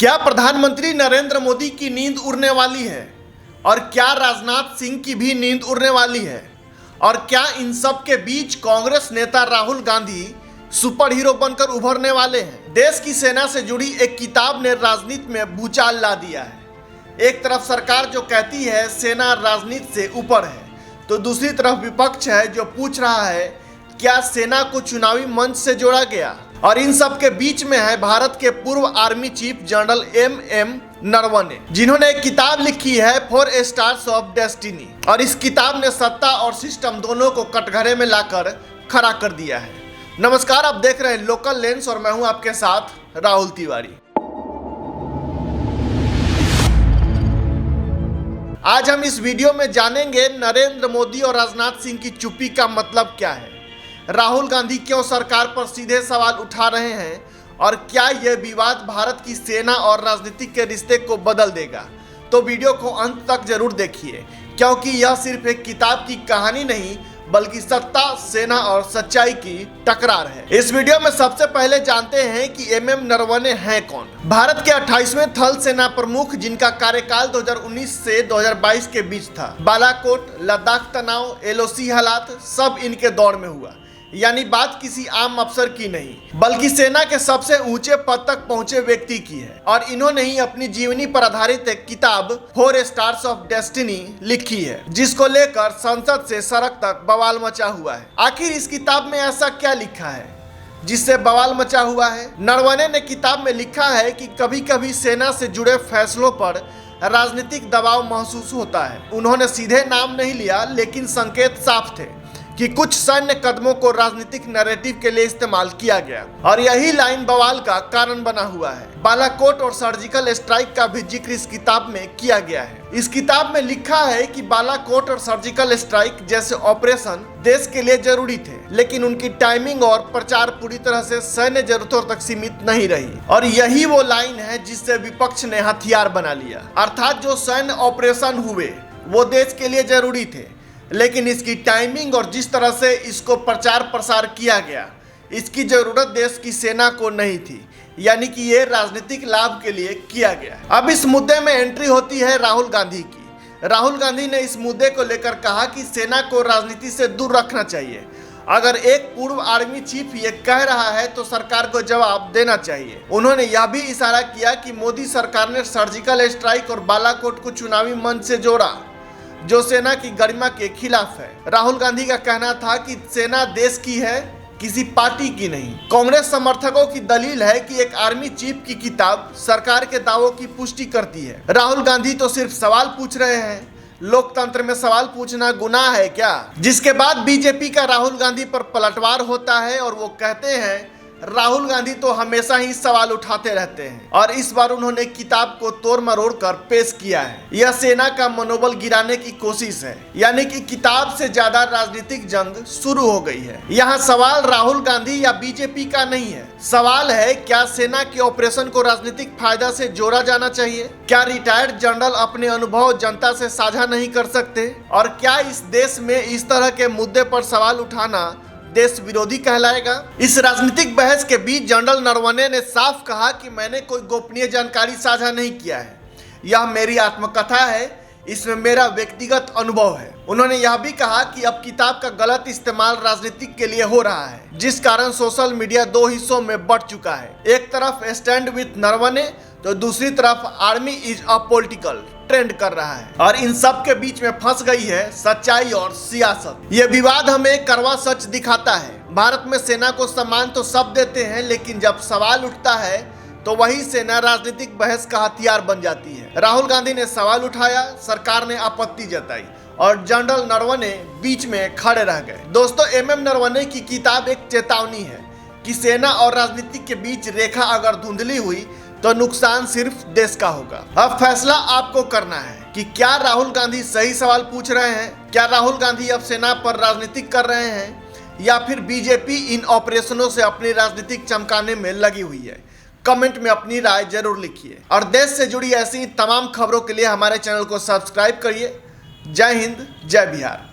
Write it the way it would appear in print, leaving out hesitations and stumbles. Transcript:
क्या प्रधानमंत्री नरेंद्र मोदी की नींद उड़ने वाली है? और क्या राजनाथ सिंह की भी नींद उड़ने वाली है? और क्या इन सब के बीच कांग्रेस नेता राहुल गांधी सुपर हीरो बनकर उभरने वाले हैं? देश की सेना से जुड़ी एक किताब ने राजनीति में भूचाल ला दिया है। एक तरफ सरकार जो कहती है सेना राजनीति से ऊपर है, तो दूसरी तरफ विपक्ष है जो पूछ रहा है क्या सेना को चुनावी मंच से जोड़ा गया? और इन सब के बीच में है भारत के पूर्व army chief general M Naravane, जिन्होंने एक किताब लिखी है 4 स्टार्स ऑफ डेस्टिनी। और इस किताब ने सत्ता और सिस्टम दोनों को कटघरे में लाकर खड़ा कर दिया है। नमस्कार, आप देख रहे हैं लोकल लेंस और मैं हूं आपके साथ राहुल तिवारी। आज हम इस वीडियो में जानेंगे नरेंद्र मोदी और राजनाथ सिंह की चुप्पी का मतलब क्या है, राहुल गांधी क्यों सरकार पर सीधे सवाल उठा रहे हैं और क्या यह विवाद भारत की सेना और राजनीतिक के रिश्ते को बदल देगा। तो वीडियो को अंत तक जरूर देखिए, क्योंकि यह सिर्फ एक किताब की कहानी नहीं बल्कि सत्ता, सेना और सच्चाई की टकरार है। इस वीडियो में सबसे पहले जानते हैं कि एम नरवणे हैं कौन। भारत के 28वें थल सेना प्रमुख, जिनका कार्यकाल 2019 से 2022 के बीच था। बालाकोट, लद्दाख तनाव, एलओसी हालात सब इनके दौर में हुआ। यानी बात किसी आम अफसर की नहीं बल्कि सेना के सबसे ऊंचे पद तक पहुंचे व्यक्ति की है। और इन्होंने ही अपनी जीवनी पर आधारित एक किताब 4 स्टार्स ऑफ डेस्टिनी लिखी है, जिसको लेकर संसद से सड़क तक बवाल मचा हुआ है। आखिर इस किताब में ऐसा क्या लिखा है जिससे बवाल मचा हुआ है? नरवणे ने किताब में लिखा है कि कभी कभी सेना से जुड़े फैसलों पर राजनीतिक दबाव महसूस होता है। उन्होंने सीधे नाम नहीं लिया, लेकिन संकेत साफ थे कि कुछ सैन्य कदमों को राजनीतिक नैरेटिव के लिए इस्तेमाल किया गया और यही लाइन बवाल का कारण बना हुआ है। बालाकोट और सर्जिकल स्ट्राइक का भी जिक्र इस किताब में किया गया है। इस किताब में लिखा है कि बालाकोट और सर्जिकल स्ट्राइक जैसे ऑपरेशन देश के लिए जरूरी थे, लेकिन उनकी टाइमिंग और प्रचार पूरी तरह से सैन्य जरूरतों तक सीमित नहीं रही। और यही वो लाइन है जिससे विपक्ष ने हथियार बना लिया। अर्थात जो सैन्य ऑपरेशन हुए वो देश के लिए जरूरी थे, लेकिन इसकी टाइमिंग और जिस तरह से इसको प्रचार प्रसार किया गया, इसकी जरूरत देश की सेना को नहीं थी। यानी कि ये राजनीतिक लाभ के लिए किया गया। अब इस मुद्दे में एंट्री होती है राहुल गांधी की। राहुल गांधी ने इस मुद्दे को लेकर कहा कि सेना को राजनीति से दूर रखना चाहिए। अगर एक पूर्व आर्मी चीफ ये कह रहा है तो सरकार को जवाब देना चाहिए। उन्होंने यह भी इशारा किया कि मोदी सरकार ने सर्जिकल स्ट्राइक और बालाकोट को चुनावी मंच से जोड़ा, जो सेना की गरिमा के खिलाफ है। राहुल गांधी का कहना था कि सेना देश की है, किसी पार्टी की नहीं। कांग्रेस समर्थकों की दलील है कि एक आर्मी चीफ की किताब सरकार के दावों की पुष्टि करती है। राहुल गांधी तो सिर्फ सवाल पूछ रहे हैं। लोकतंत्र में सवाल पूछना गुनाह है क्या? जिसके बाद बीजेपी का राहुल गांधी पर पलटवार होता है और वो कहते हैं राहुल गांधी तो हमेशा ही सवाल उठाते रहते हैं। और इस बार उन्होंने किताब को तोड़ मरोड़ कर पेश किया है। यह सेना का मनोबल गिराने की कोशिश है, यानी कि किताब से ज्यादा राजनीतिक जंग शुरू हो गई है। यहाँ सवाल राहुल गांधी या बीजेपी का नहीं है। सवाल है क्या सेना के ऑपरेशन को राजनीतिक फायदा से जोड़ा जाना चाहिए? क्या रिटायर्ड जनरल अपने अनुभव जनता से साझा नहीं कर सकते? और क्या इस देश में इस तरह के मुद्दे पर सवाल उठाना देश विरोधी कहलाएगा? इस राजनीतिक बहस के बीच जनरल नरवणे ने साफ कहा कि मैंने कोई गोपनीय जानकारी साझा नहीं किया है। यह मेरी आत्मकथा है, इसमें मेरा व्यक्तिगत अनुभव है। उन्होंने यह भी कहा कि अब किताब का गलत इस्तेमाल राजनीतिक के लिए हो रहा है, जिस कारण सोशल मीडिया 2 हिस्सों में बंट चुका है। एक तरफ स्टैंड विथ नरवणे तो दूसरी तरफ army is a political trend कर रहा है। और इन सब के बीच में फंस गई है सच्चाई और सियासत। यह विवाद हमें कड़वा सच दिखाता है। भारत में सेना को सम्मान तो सब देते हैं, लेकिन जब सवाल उठता है तो वही सेना राजनीतिक बहस का हथियार बन जाती है। राहुल गांधी ने सवाल उठाया, सरकार ने आपत्ति जताई और जनरल नरवणे बीच में खड़े रह गए। दोस्तों, एम नरवणे की किताब एक चेतावनी है कि सेना और राजनीति के बीच रेखा अगर धुंधली हुई तो नुकसान सिर्फ देश का होगा। अब फैसला आपको करना है कि क्या राहुल गांधी सही सवाल पूछ रहे हैं, क्या राहुल गांधी अब सेना पर राजनीतिक कर रहे हैं, या फिर बीजेपी इन ऑपरेशनों से अपनी राजनीतिक चमकाने में लगी हुई है। कमेंट में अपनी राय जरूर लिखिए और देश से जुड़ी ऐसी तमाम खबरों के लिए हमारे चैनल को सब्सक्राइब करिए। जय हिंद, जय बिहार।